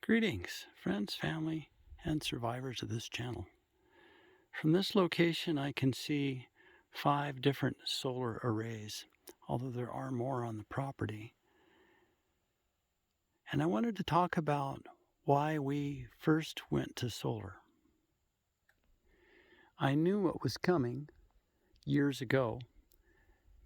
Greetings, friends, family, and survivors of this channel. From this location, I can see 5 different solar arrays, although there are more on the property. And I wanted to talk about why we first went to solar. I knew what was coming years ago,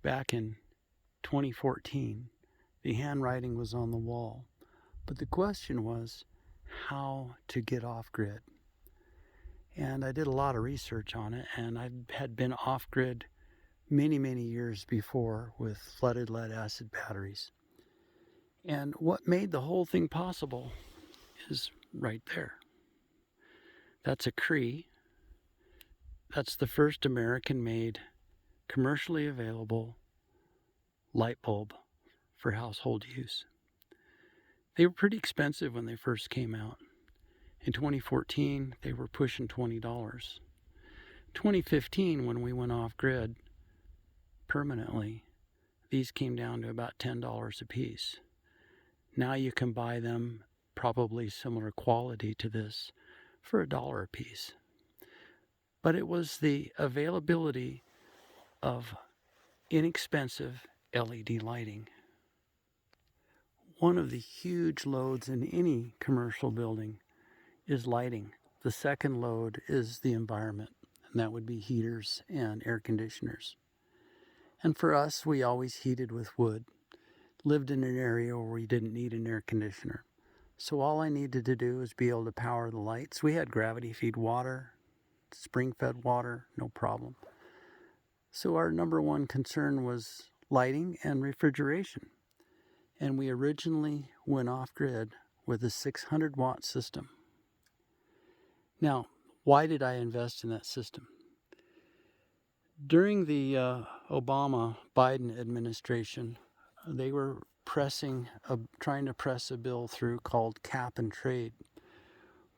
back in 2014. The handwriting was on the wall, but the question was how to get off grid. And I did a lot of research on it, and I had been off-grid many years before with flooded lead-acid batteries. And what made the whole thing possible is right there. That's a Cree. That's the first American-made, commercially available light bulb for household use. They were pretty expensive when they first came out. In 2014, they were pushing $20. 2015, when we went off grid permanently, these came down to about $10 a piece. Now you can buy them, probably similar quality to this, for $1 a piece. But it was the availability of inexpensive LED lighting. One of the huge loads in any commercial building is lighting. The second load is the environment, and that would be heaters and air conditioners. And for us, we always heated with wood, lived in an area where we didn't need an air conditioner. So all I needed to do was be able to power the lights. We had gravity feed water, spring-fed water, no problem. So our number one concern was lighting and refrigeration. And we originally went off grid with a 600-watt system. Now, why did I invest in that system? During the Obama-Biden administration, they were trying to press a bill through called cap and trade,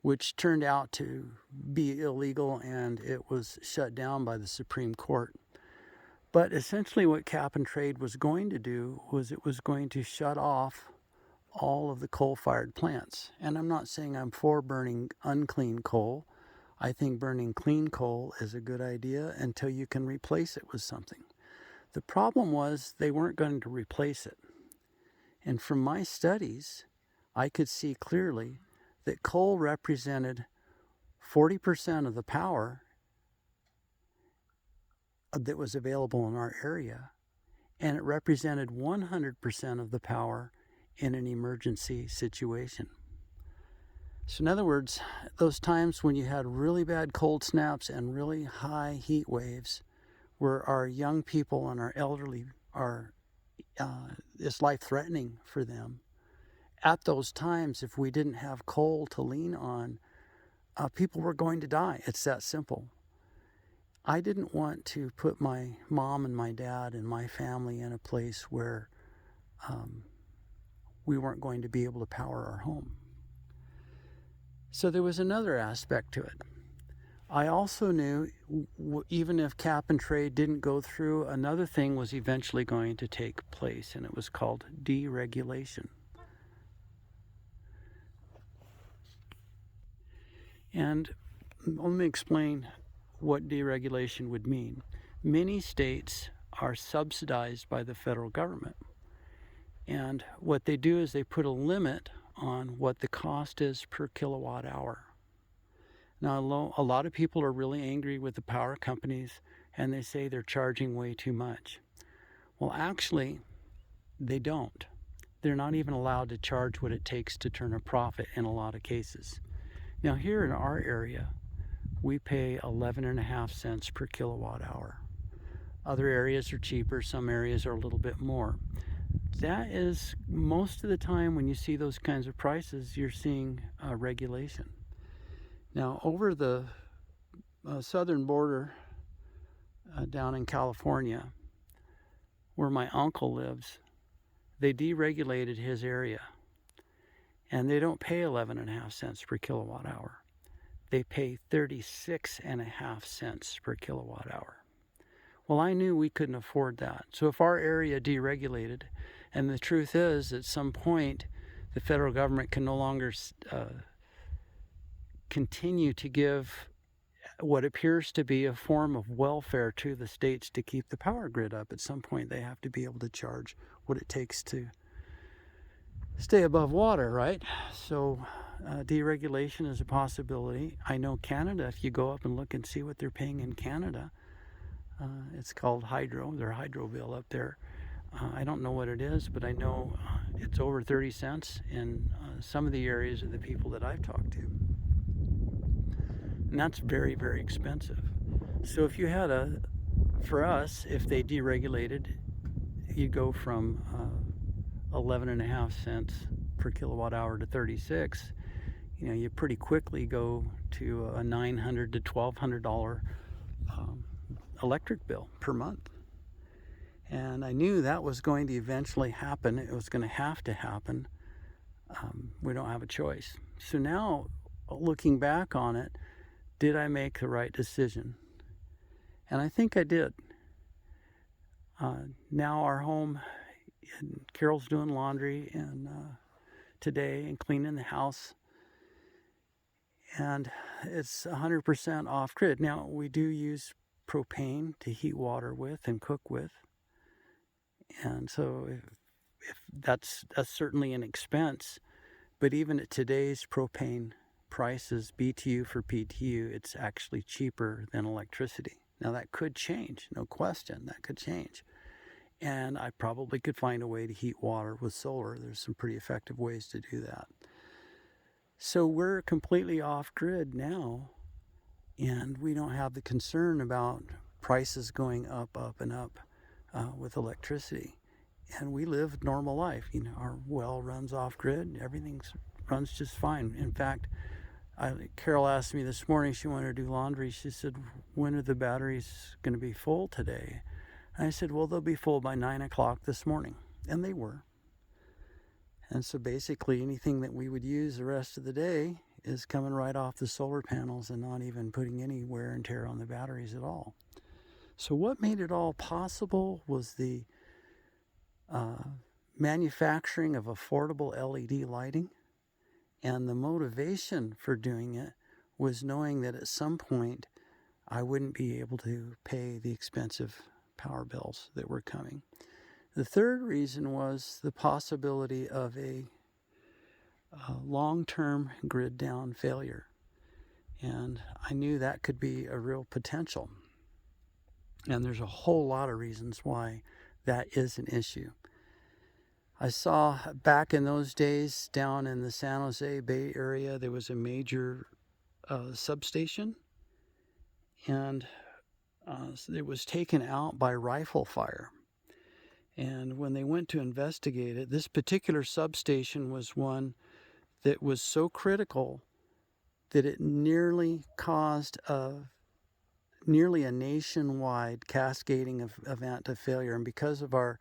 which turned out to be illegal, and it was shut down by the Supreme Court. But essentially what cap and trade was going to do was it was going to shut off all of the coal-fired plants. And I'm not saying I'm for burning unclean coal. I think burning clean coal is a good idea until you can replace it with something. The problem was they weren't going to replace it. And from my studies, I could see clearly that coal represented 40% of the power that was available in our area, and it represented 100% of the power in an emergency situation. So in other words, those times when you had really bad cold snaps and really high heat waves, where our young people and our elderly it's life-threatening for them. At those times, if we didn't have coal to lean on, people were going to die. It's that simple. I didn't want to put my mom and my dad and my family in a place where we weren't going to be able to power our home. So there was another aspect to it. I also knew even if cap and trade didn't go through, another thing was eventually going to take place, and it was called deregulation. And let me explain what deregulation would mean. Many states are subsidized by the federal government. And what they do is they put a limit on what the cost is per kilowatt hour. Now, a lot of people are really angry with the power companies, and they say they're charging way too much. Well, actually, they don't. They're not even allowed to charge what it takes to turn a profit in a lot of cases. Now, here in our area, we pay 11.5 cents per kilowatt hour. Other areas are cheaper, some areas are a little bit more. That is, most of the time when you see those kinds of prices, you're seeing regulation. Now, over the southern border down in California, where my uncle lives, they deregulated his area. And they don't pay 11.5 cents per kilowatt hour. They pay 36.5 cents per kilowatt hour. Well, I knew we couldn't afford that. So if our area deregulated, and the truth is, at some point, the federal government can no longer continue to give what appears to be a form of welfare to the states to keep the power grid up. At some point, they have to be able to charge what it takes to stay above water, right? So deregulation is a possibility. I know Canada, if you go up and look and see what they're paying in Canada, it's called hydro, their hydro bill up there. I don't know what it is, but I know it's over 30 cents in some of the areas of the people that I've talked to. And that's very, very expensive. So if you had for us, if they deregulated, you'd go from 11.5 cents per kilowatt hour to 36. You pretty quickly go to a $900 to $1,200 electric bill per month. And I knew that was going to eventually happen. It was going to have to happen. We don't have a choice. So now, looking back on it, did I make the right decision? And I think I did. Now our home, Carol's doing laundry and today and cleaning the house. And it's 100% off grid. Now we do use propane to heat water with and cook with. And so if that's certainly an expense, but even at today's propane prices, BTU for PTU, it's actually cheaper than electricity. Now that could change, no question, that could change. And I probably could find a way to heat water with solar. There's some pretty effective ways to do that. So we're completely off grid now, and we don't have the concern about prices going up and up with electricity. And we live normal life. Our well runs off grid. Everything runs just fine. In fact, Carol asked me this morning, she wanted to do laundry. She said, when are the batteries going to be full today? And I said, well, they'll be full by 9 o'clock this morning. And they were. And so basically anything that we would use the rest of the day is coming right off the solar panels and not even putting any wear and tear on the batteries at all. So what made it all possible was the manufacturing of affordable LED lighting. And the motivation for doing it was knowing that at some point I wouldn't be able to pay the expensive power bills that were coming. The third reason was the possibility of a long-term grid down failure. And I knew that could be a real potential. And there's a whole lot of reasons why that is an issue. I saw back in those days down in the San Jose Bay Area, there was a major substation, and it was taken out by rifle fire. And when they went to investigate it, this particular substation was one that was so critical that it nearly caused nearly a nationwide cascading event of failure. And because of our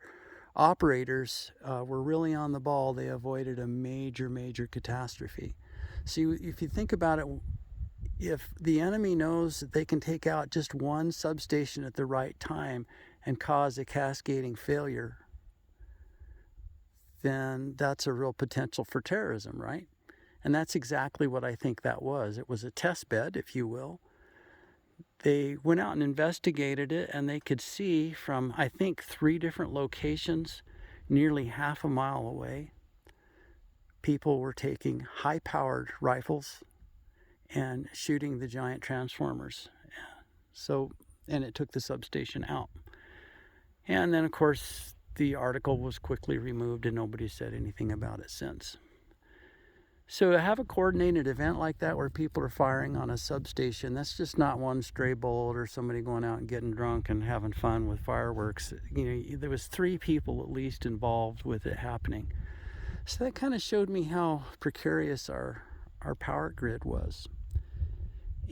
operators were really on the ball, they avoided a major catastrophe. See, if you think about it, if the enemy knows that they can take out just one substation at the right time and cause a cascading failure, then that's a real potential for terrorism, right? And that's exactly what I think that was. It was a test bed, if you will. They went out and investigated it, and they could see from, I think, 3 different locations, nearly half a mile away, people were taking high-powered rifles and shooting the giant transformers. So, and it took the substation out. And then, of course, the article was quickly removed, and nobody said anything about it since. So to have a coordinated event like that where people are firing on a substation, that's just not one stray bullet or somebody going out and getting drunk and having fun with fireworks. There was 3 people at least involved with it happening. So that kind of showed me how precarious our power grid was.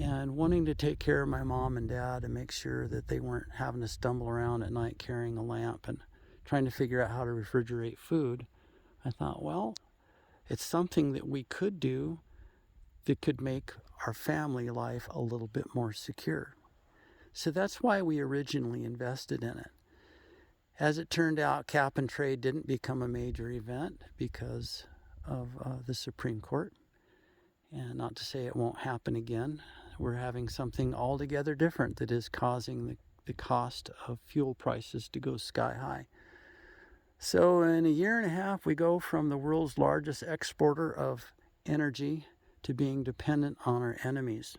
And wanting to take care of my mom and dad and make sure that they weren't having to stumble around at night carrying a lamp and trying to figure out how to refrigerate food, I thought, well, it's something that we could do that could make our family life a little bit more secure. So that's why we originally invested in it. As it turned out, cap and trade didn't become a major event because of the Supreme Court. And not to say it won't happen again. We're having something altogether different that is causing the cost of fuel prices to go sky high. So in a year and a half, we go from the world's largest exporter of energy to being dependent on our enemies.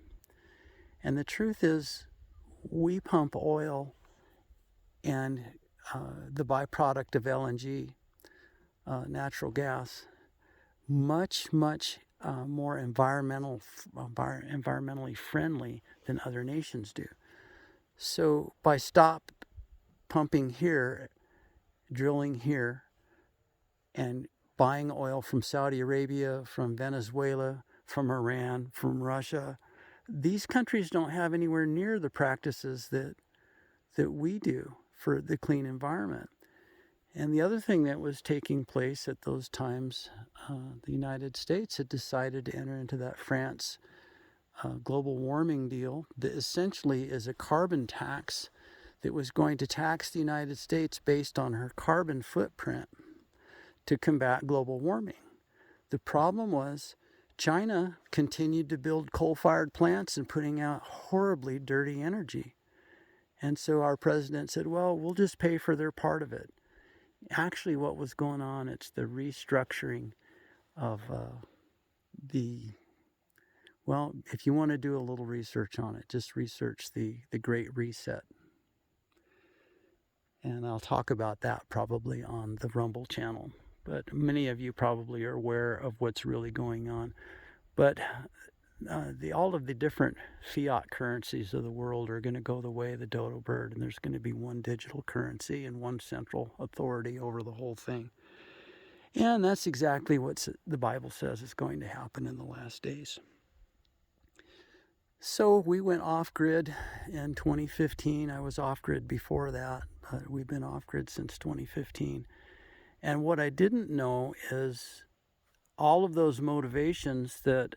And the truth is, we pump oil and the byproduct of LNG, natural gas, much more environmentally friendly than other nations do. So by stop pumping here, drilling here, and buying oil from Saudi Arabia, from Venezuela, from Iran, from Russia, these countries don't have anywhere near the practices that we do for the clean environment. And the other thing that was taking place at those times, the United States had decided to enter into that France global warming deal that essentially is a carbon tax that was going to tax the United States based on her carbon footprint to combat global warming. The problem was China continued to build coal-fired plants and putting out horribly dirty energy. And so our president said, well, we'll just pay for their part of it. Actually, what was going on, it's the restructuring of well, if you want to do a little research on it, just research the Great Reset. And I'll talk about that probably on the Rumble channel. But many of you probably are aware of what's really going on. But all of the different fiat currencies of the world are going to go the way of the dodo bird, and there's going to be one digital currency and one central authority over the whole thing. And that's exactly what the Bible says is going to happen in the last days. So we went off-grid in 2015. I was off-grid before that, but we've been off-grid since 2015. And what I didn't know is all of those motivations that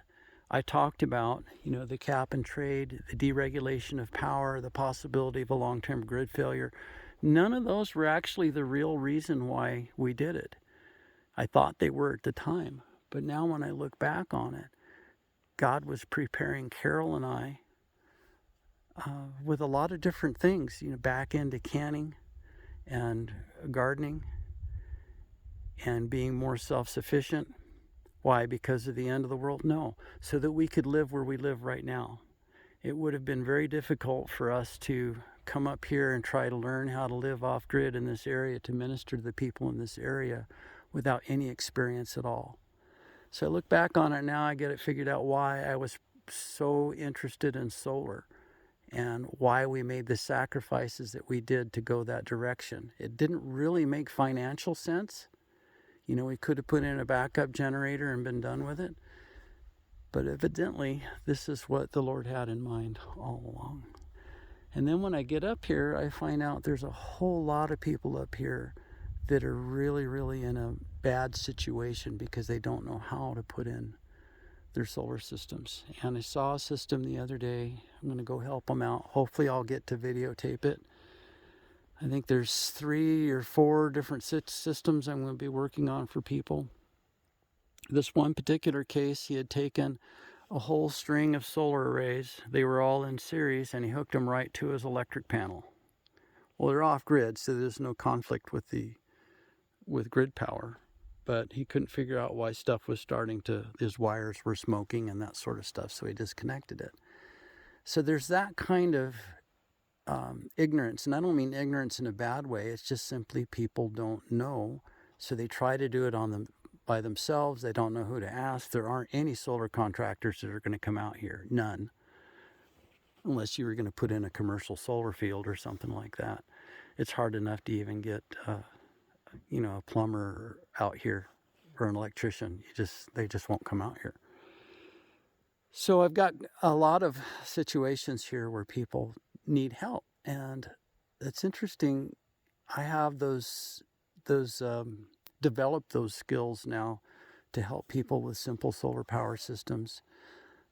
I talked about, the cap and trade, the deregulation of power, the possibility of a long-term grid failure, none of those were actually the real reason why we did it. I thought they were at the time, but now when I look back on it, God was preparing Carol and I with a lot of different things, back into canning and gardening and being more self-sufficient. Why? Because of the end of the world? No. So that we could live where we live right now. It would have been very difficult for us to come up here and try to learn how to live off-grid in this area, to minister to the people in this area without any experience at all. So I look back on it now, I get it figured out why I was so interested in solar and why we made the sacrifices that we did to go that direction. It didn't really make financial sense. We could have put in a backup generator and been done with it. But evidently, this is what the Lord had in mind all along. And then when I get up here, I find out there's a whole lot of people up here that are really in a bad situation because they don't know how to put in their solar systems. And I saw a system the other day. I'm going to go help them out. Hopefully I'll get to videotape it. I think there's 3 or 4 different systems I'm going to be working on for people. This one particular case, he had taken a whole string of solar arrays. They were all in series, and he hooked them right to his electric panel. Well, they're off-grid, so there's no conflict with grid power. But he couldn't figure out why stuff was his wires were smoking and that sort of stuff, so he disconnected it. So there's that kind of ignorance, and I don't mean ignorance in a bad way. It's just simply people don't know, so they try to do it by themselves. They don't know who to ask. There aren't any solar contractors that are going to come out here, none, unless you were going to put in a commercial solar field or something like that. It's hard enough to even get a plumber out here or an electrician. They just won't come out here. So I've got a lot of situations here where people need help, and it's interesting. I have developed those skills now to help people with simple solar power systems.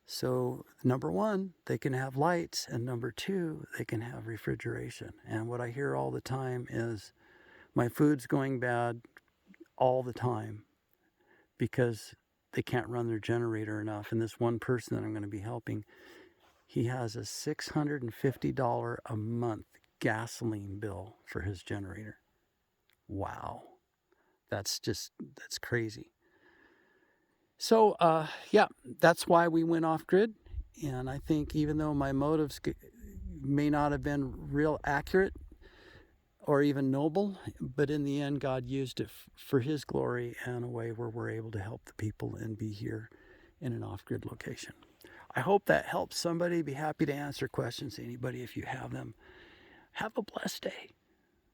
So number 1, they can have lights, and number 2, they can have refrigeration. And what I hear all the time is, my food's going bad all the time. because they can't run their generator enough. And this one person that I'm going to be helping, he has a $650 a month gasoline bill for his generator. Wow. That's crazy. So, yeah, that's why we went off grid. And I think even though my motives may not have been real accurate or even noble, but in the end, God used it for His glory and a way where we're able to help the people and be here in an off-grid location. I hope that helps somebody. Be happy to answer questions, anybody, if you have them. Have a blessed day.